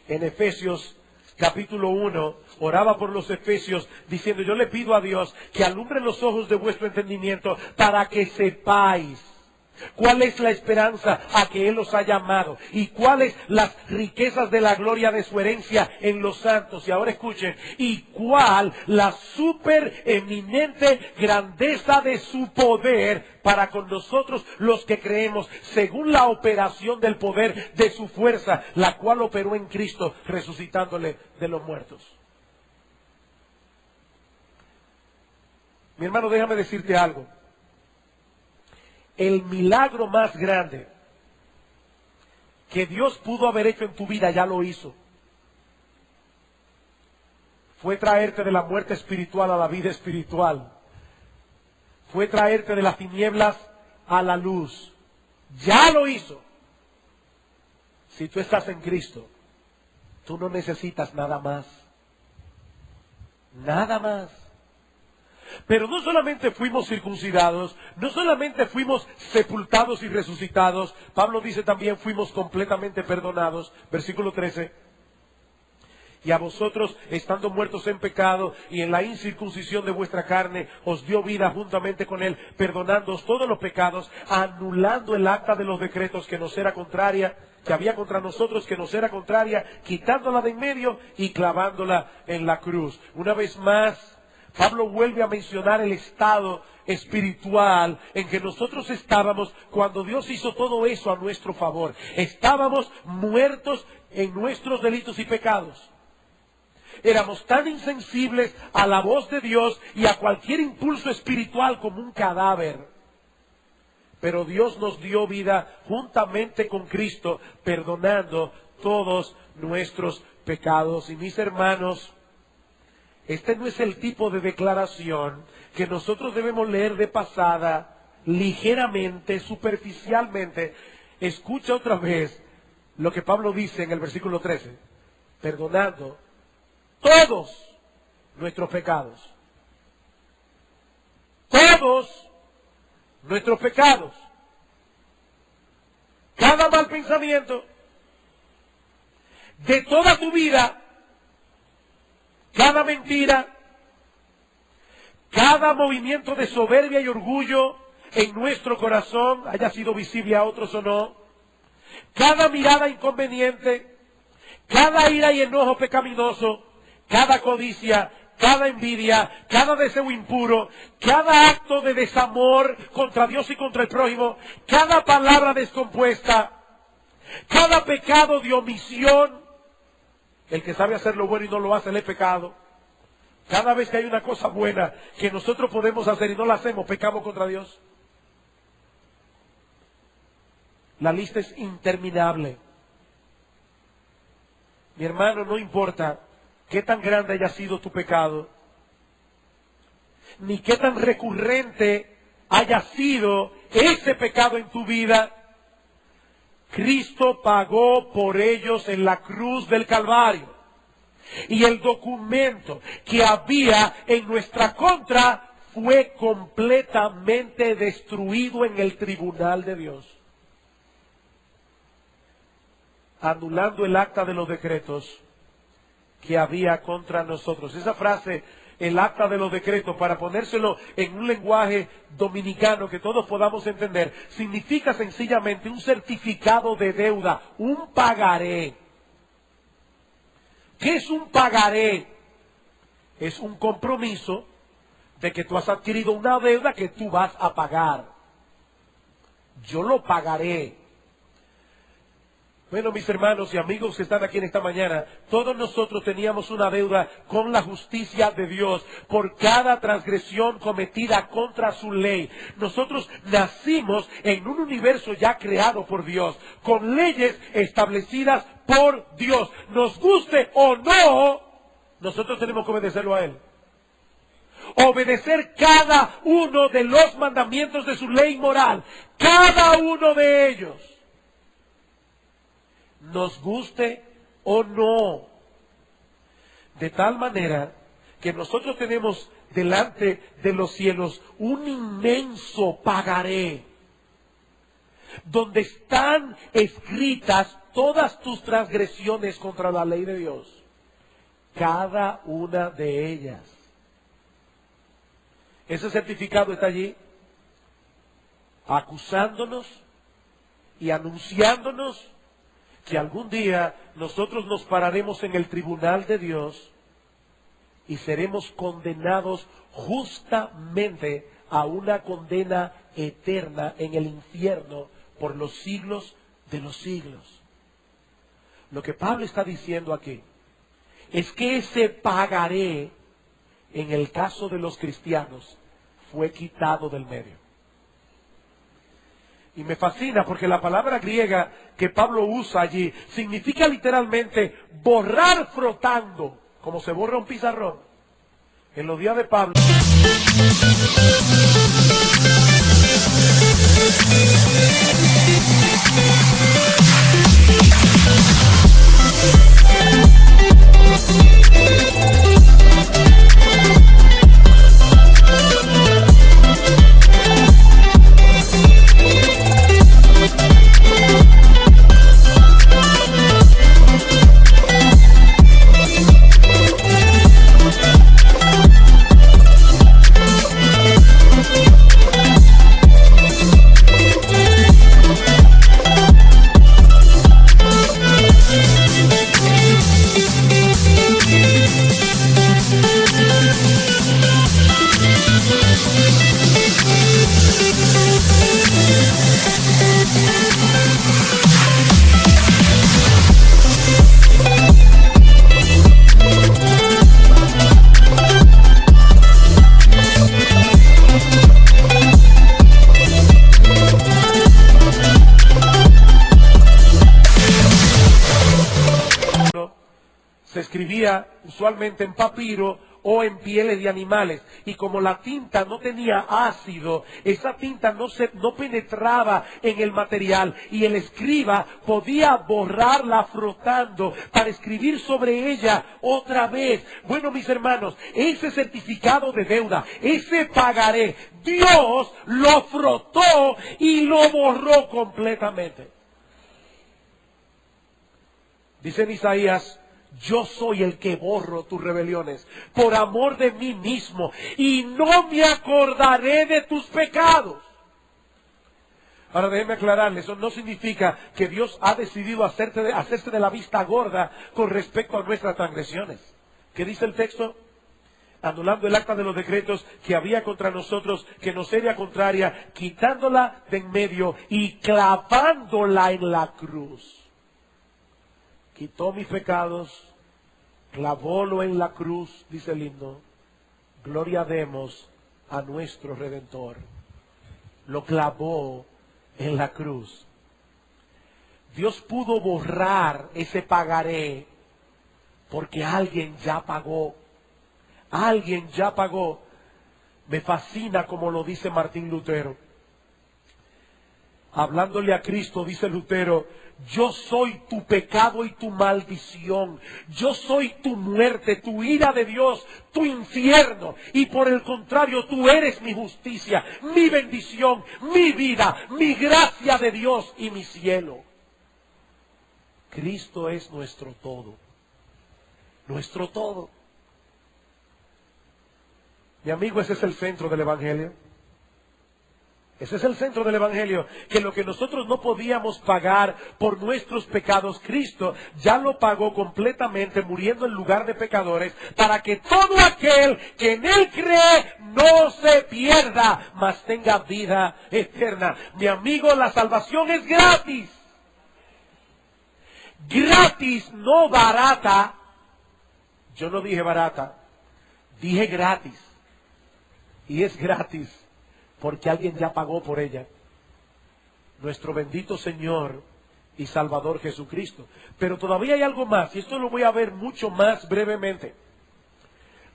en Efesios capítulo 1, oraba por los efesios diciendo, yo le pido a Dios que alumbre los ojos de vuestro entendimiento para que sepáis cuál es la esperanza a que Él os ha llamado y cuáles las riquezas de la gloria de su herencia en los santos. Y ahora escuchen, y cuál la supereminente grandeza de su poder para con nosotros los que creemos, según la operación del poder de su fuerza, la cual operó en Cristo, resucitándole de los muertos. Mi hermano, déjame decirte algo. El milagro más grande que Dios pudo haber hecho en tu vida ya lo hizo. Fue traerte de la muerte espiritual a la vida espiritual. Fue traerte de las tinieblas a la luz. Ya lo hizo. Si tú estás en Cristo, tú no necesitas nada más. Nada más. Pero no solamente fuimos circuncidados, no solamente fuimos sepultados y resucitados, Pablo dice también fuimos completamente perdonados, versículo 13. Y a vosotros, estando muertos en pecado y en la incircuncisión de vuestra carne, os dio vida juntamente con él, perdonándoos todos los pecados, anulando el acta de los decretos que nos era contraria, que había contra nosotros, que nos era contraria, quitándola de en medio y clavándola en la cruz. Una vez más, Pablo vuelve a mencionar el estado espiritual en que nosotros estábamos cuando Dios hizo todo eso a nuestro favor. Estábamos muertos en nuestros delitos y pecados. Éramos tan insensibles a la voz de Dios y a cualquier impulso espiritual como un cadáver. Pero Dios nos dio vida juntamente con Cristo, perdonando todos nuestros pecados. Y mis hermanos, este no es el tipo de declaración que nosotros debemos leer de pasada, ligeramente, superficialmente. Escucha otra vez lo que Pablo dice en el versículo 13. Perdonando todos nuestros pecados. Todos nuestros pecados. Cada mal pensamiento de toda tu vida, cada mentira, cada movimiento de soberbia y orgullo en nuestro corazón, haya sido visible a otros o no, cada mirada inconveniente, cada ira y enojo pecaminoso, cada codicia, cada envidia, cada deseo impuro, cada acto de desamor contra Dios y contra el prójimo, cada palabra descompuesta, cada pecado de omisión. El que sabe hacer lo bueno y no lo hace, le es pecado. Cada vez que hay una cosa buena que nosotros podemos hacer y no la hacemos, pecamos contra Dios. La lista es interminable. Mi hermano, no importa qué tan grande haya sido tu pecado, ni qué tan recurrente haya sido ese pecado en tu vida, Cristo pagó por ellos en la cruz del Calvario. Y el documento que había en nuestra contra fue completamente destruido en el tribunal de Dios, anulando el acta de los decretos que había contra nosotros. Esa frase, el acta de los decretos, para ponérselo en un lenguaje dominicano que todos podamos entender, significa sencillamente un certificado de deuda, un pagaré. ¿Qué es un pagaré? Es un compromiso de que tú has adquirido una deuda que tú vas a pagar. Yo lo pagaré. Bueno, mis hermanos y amigos que están aquí en esta mañana, todos nosotros teníamos una deuda con la justicia de Dios por cada transgresión cometida contra su ley. Nosotros nacimos en un universo ya creado por Dios, con leyes establecidas por Dios. Nos guste o no, nosotros tenemos que obedecerlo a Él. Obedecer cada uno de los mandamientos de su ley moral, cada uno de ellos. Nos guste o no. De tal manera que nosotros tenemos delante de los cielos un inmenso pagaré, donde están escritas todas tus transgresiones contra la ley de Dios, cada una de ellas. Ese certificado está allí, acusándonos y anunciándonos que algún día nosotros nos pararemos en el tribunal de Dios y seremos condenados justamente a una condena eterna en el infierno por los siglos de los siglos. Lo que Pablo está diciendo aquí es que ese pagaré, en el caso de los cristianos, fue quitado del medio. Y me fascina porque la palabra griega que Pablo usa allí significa literalmente borrar frotando, como se borra un pizarrón. En los días de Pablo. Se escribía usualmente en papiro o en pieles de animales, y como la tinta no tenía ácido, esa tinta no penetraba en el material, y el escriba podía borrarla frotando para escribir sobre ella otra vez. Bueno, mis hermanos, ese certificado de deuda, ese pagaré, Dios lo frotó y lo borró completamente. Dice en Isaías: yo soy el que borro tus rebeliones por amor de mí mismo, y no me acordaré de tus pecados. Ahora déjenme aclararle, eso no significa que Dios ha decidido hacerse de la vista gorda con respecto a nuestras transgresiones. ¿Qué dice el texto? Anulando el acta de los decretos que había contra nosotros, que nos era contraria, quitándola de en medio y clavándola en la cruz. Quitó mis pecados, clavólo en la cruz, dice el himno. Gloria demos a nuestro Redentor. Lo clavó en la cruz. Dios pudo borrar ese pagaré porque alguien ya pagó. Alguien ya pagó. Me fascina como lo dice Martín Lutero. Hablándole a Cristo, dice Lutero: yo soy tu pecado y tu maldición. Yo soy tu muerte, tu ira de Dios, tu infierno. Y por el contrario, tú eres mi justicia, mi bendición, mi vida, mi gracia de Dios y mi cielo. Cristo es nuestro todo. Nuestro todo. Mi amigo, ese es el centro del Evangelio. Ese es el centro del Evangelio, que lo que nosotros no podíamos pagar por nuestros pecados, Cristo ya lo pagó completamente, muriendo en lugar de pecadores, para que todo aquel que en Él cree no se pierda, mas tenga vida eterna. Mi amigo, la salvación es gratis. Gratis, no barata. Yo no dije barata, dije gratis. Y es gratis porque alguien ya pagó por ella. Nuestro bendito Señor y Salvador Jesucristo. Pero todavía hay algo más, y esto lo voy a ver mucho más brevemente.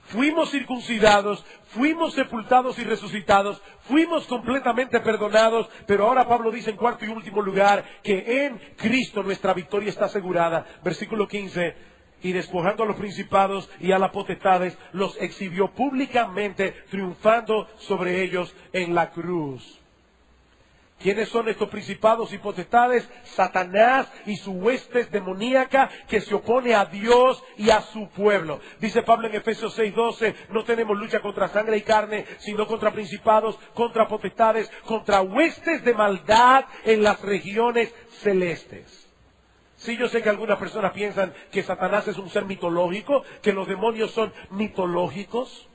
Fuimos circuncidados, fuimos sepultados y resucitados, fuimos completamente perdonados, pero ahora Pablo dice en cuarto y último lugar que en Cristo nuestra victoria está asegurada. Versículo 15. Y despojando a los principados y a las potestades, los exhibió públicamente, triunfando sobre ellos en la cruz. ¿Quiénes son estos principados y potestades? Satanás y su huestes demoníaca que se opone a Dios y a su pueblo. Dice Pablo en Efesios 6:12, no tenemos lucha contra sangre y carne, sino contra principados, contra potestades, contra huestes de maldad en las regiones celestes. Sí, yo sé que algunas personas piensan que Satanás es un ser mitológico, que los demonios son mitológicos.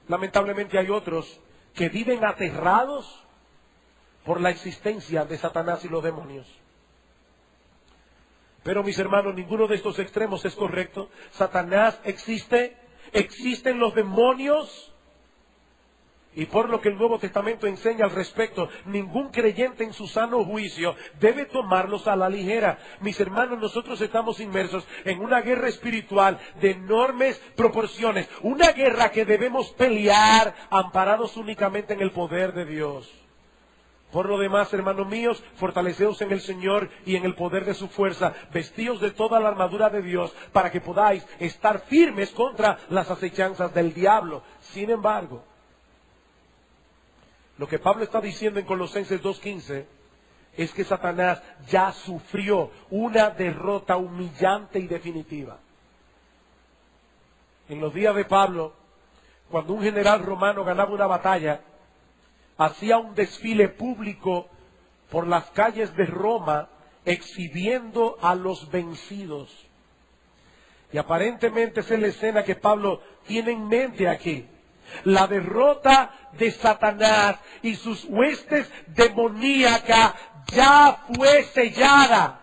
Lamentablemente hay otros que viven aterrados por la existencia de Satanás y los demonios. Pero mis hermanos, ninguno de estos extremos es correcto. Satanás existe, existen los demonios, Y por lo que el Nuevo Testamento enseña al respecto, ningún creyente en su sano juicio debe tomarlos a la ligera. Mis hermanos, nosotros estamos inmersos en una guerra espiritual de enormes proporciones. Una guerra que debemos pelear amparados únicamente en el poder de Dios. Por lo demás, hermanos míos, fortaleceos en el Señor y en el poder de su fuerza, vestíos de toda la armadura de Dios, para que podáis estar firmes contra las acechanzas del diablo. Sin embargo, lo que Pablo está diciendo en Colosenses 2:15 es que Satanás ya sufrió una derrota humillante y definitiva. En los días de Pablo, cuando un general romano ganaba una batalla, hacía un desfile público por las calles de Roma exhibiendo a los vencidos. Y aparentemente esa es la escena que Pablo tiene en mente aquí. La derrota de Satanás y sus huestes demoníacas ya fue sellada.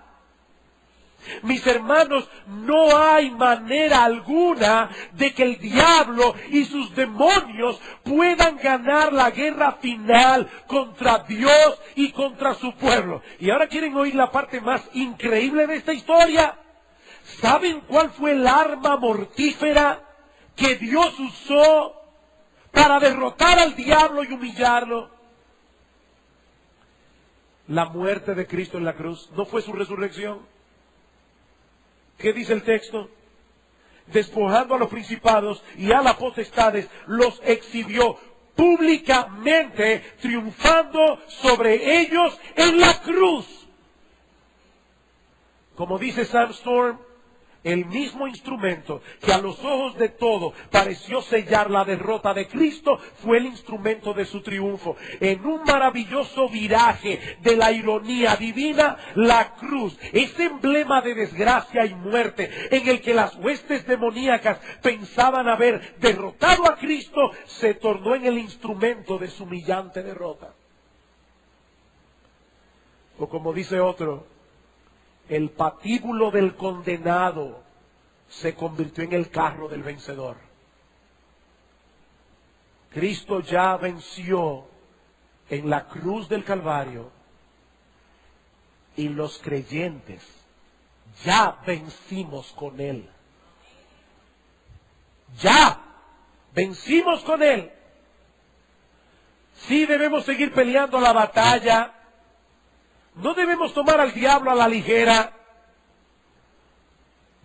Mis hermanos, no hay manera alguna de que el diablo y sus demonios puedan ganar la guerra final contra Dios y contra su pueblo. Y ahora quieren oír la parte más increíble de esta historia. ¿Saben cuál fue el arma mortífera que Dios usó para derrotar al diablo y humillarlo? La muerte de Cristo en la cruz. ¿No fue su resurrección? ¿Qué dice el texto? Despojando a los principados y a las potestades, los exhibió públicamente, triunfando sobre ellos en la cruz. Como dice Sam Storm, el mismo instrumento que a los ojos de todos pareció sellar la derrota de Cristo fue el instrumento de su triunfo. En un maravilloso viraje de la ironía divina, la cruz, ese emblema de desgracia y muerte en el que las huestes demoníacas pensaban haber derrotado a Cristo, se tornó en el instrumento de su humillante derrota. O como dice otro, el patíbulo del condenado se convirtió en el carro del vencedor. Cristo ya venció en la cruz del Calvario y los creyentes ya vencimos con Él. Ya vencimos con Él. Sí debemos seguir peleando la batalla. No debemos tomar al diablo a la ligera,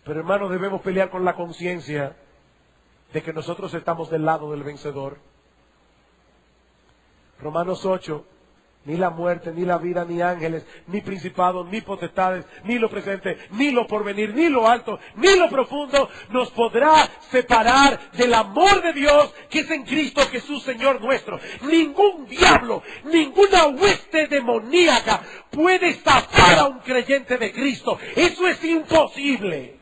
pero hermanos, debemos pelear con la conciencia de que nosotros estamos del lado del vencedor. Romanos 8, ni la muerte, ni la vida, ni ángeles, ni principados, ni potestades, ni lo presente, ni lo porvenir, ni lo alto, ni lo profundo, nos podrá separar del amor de Dios que es en Cristo Jesús, Señor nuestro. Ningún diablo, ninguna hueste demoníaca puede zafar a un creyente de Cristo. Eso es imposible.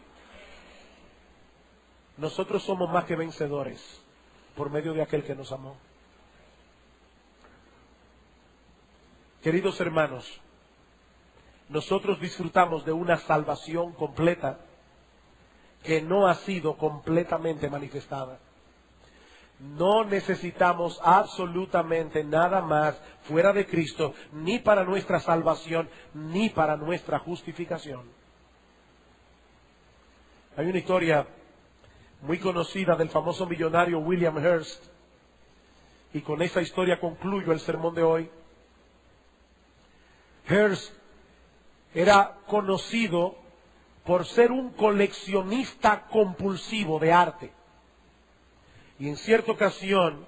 Nosotros somos más que vencedores por medio de aquel que nos amó. Queridos hermanos, nosotros disfrutamos de una salvación completa que no ha sido completamente manifestada. No necesitamos absolutamente nada más fuera de Cristo, ni para nuestra salvación, ni para nuestra justificación. Hay una historia muy conocida del famoso millonario William Hearst, y con esa historia concluyo el sermón de hoy. Hearst era conocido por ser un coleccionista compulsivo de arte. Y en cierta ocasión,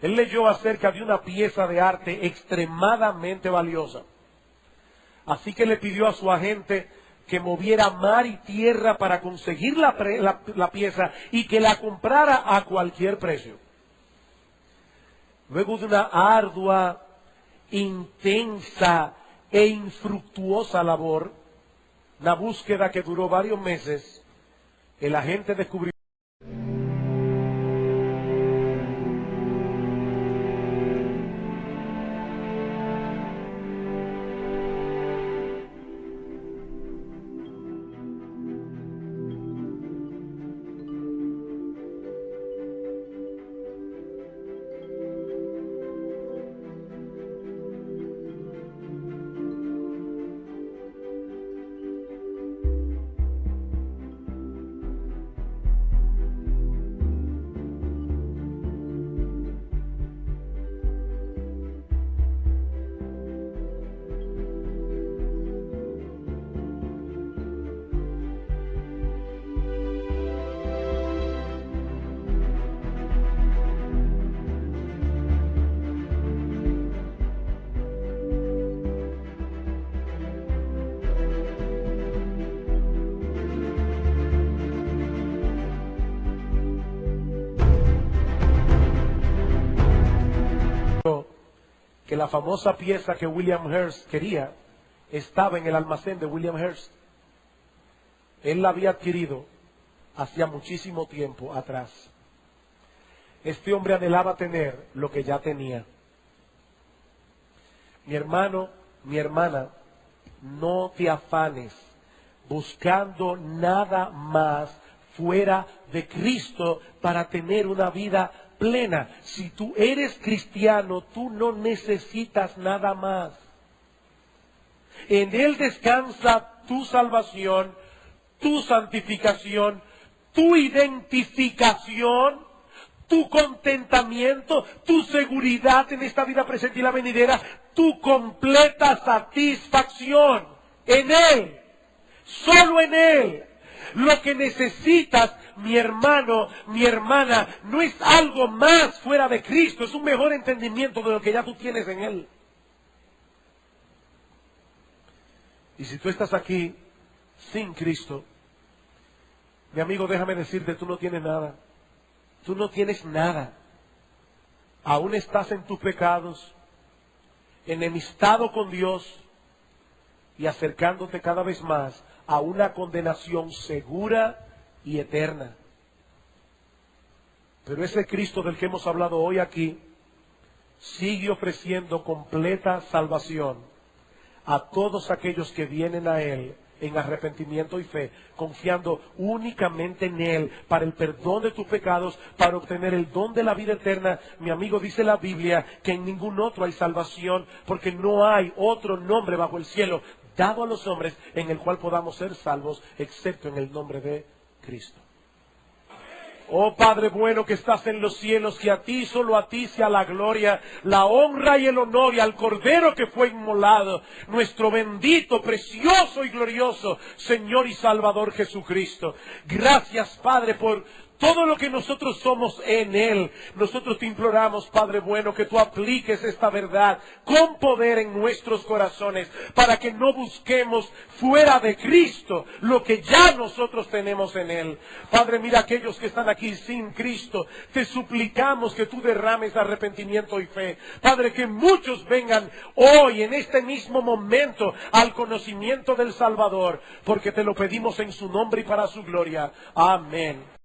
él leyó acerca de una pieza de arte extremadamente valiosa. Así que le pidió a su agente que moviera mar y tierra para conseguir la pieza y que la comprara a cualquier precio. Luego de una ardua, intensa e infructuosa labor, una búsqueda que duró varios meses, el agente descubrió la famosa pieza que William Hearst quería estaba en el almacén de William Hearst. Él la había adquirido hacía muchísimo tiempo atrás. Este hombre anhelaba tener lo que ya tenía. Mi hermano, mi hermana, no te afanes buscando nada más fuera de Cristo para tener una vida plena. Si tú eres cristiano, tú no necesitas nada más. En Él descansa tu salvación, tu santificación, tu identificación, tu contentamiento, tu seguridad en esta vida presente y la venidera, tu completa satisfacción en Él, solo en Él. Lo que necesitas, mi hermano, mi hermana, no es algo más fuera de Cristo, es un mejor entendimiento de lo que ya tú tienes en Él. Y si tú estás aquí sin Cristo, mi amigo, déjame decirte, tú no tienes nada. Tú no tienes nada. Aún estás en tus pecados, enemistado con Dios y acercándote cada vez más a una condenación segura y eterna. Pero ese Cristo del que hemos hablado hoy aquí sigue ofreciendo completa salvación a todos aquellos que vienen a Él en arrepentimiento y fe, confiando únicamente en Él para el perdón de tus pecados, para obtener el don de la vida eterna. Mi amigo, dice la Biblia que en ningún otro hay salvación, porque no hay otro nombre bajo el cielo dado a los hombres en el cual podamos ser salvos, excepto en el nombre de Cristo. Oh Padre bueno que estás en los cielos, que a ti, solo a ti sea la gloria, la honra y el honor, y al Cordero que fue inmolado, nuestro bendito, precioso y glorioso Señor y Salvador Jesucristo. Gracias, Padre, por todo lo que nosotros somos en Él. Nosotros te imploramos, Padre bueno, que tú apliques esta verdad con poder en nuestros corazones, para que no busquemos fuera de Cristo lo que ya nosotros tenemos en Él. Padre, mira aquellos que están aquí sin Cristo, te suplicamos que tú derrames arrepentimiento y fe. Padre, que muchos vengan hoy, en este mismo momento, al conocimiento del Salvador, porque te lo pedimos en su nombre y para su gloria. Amén.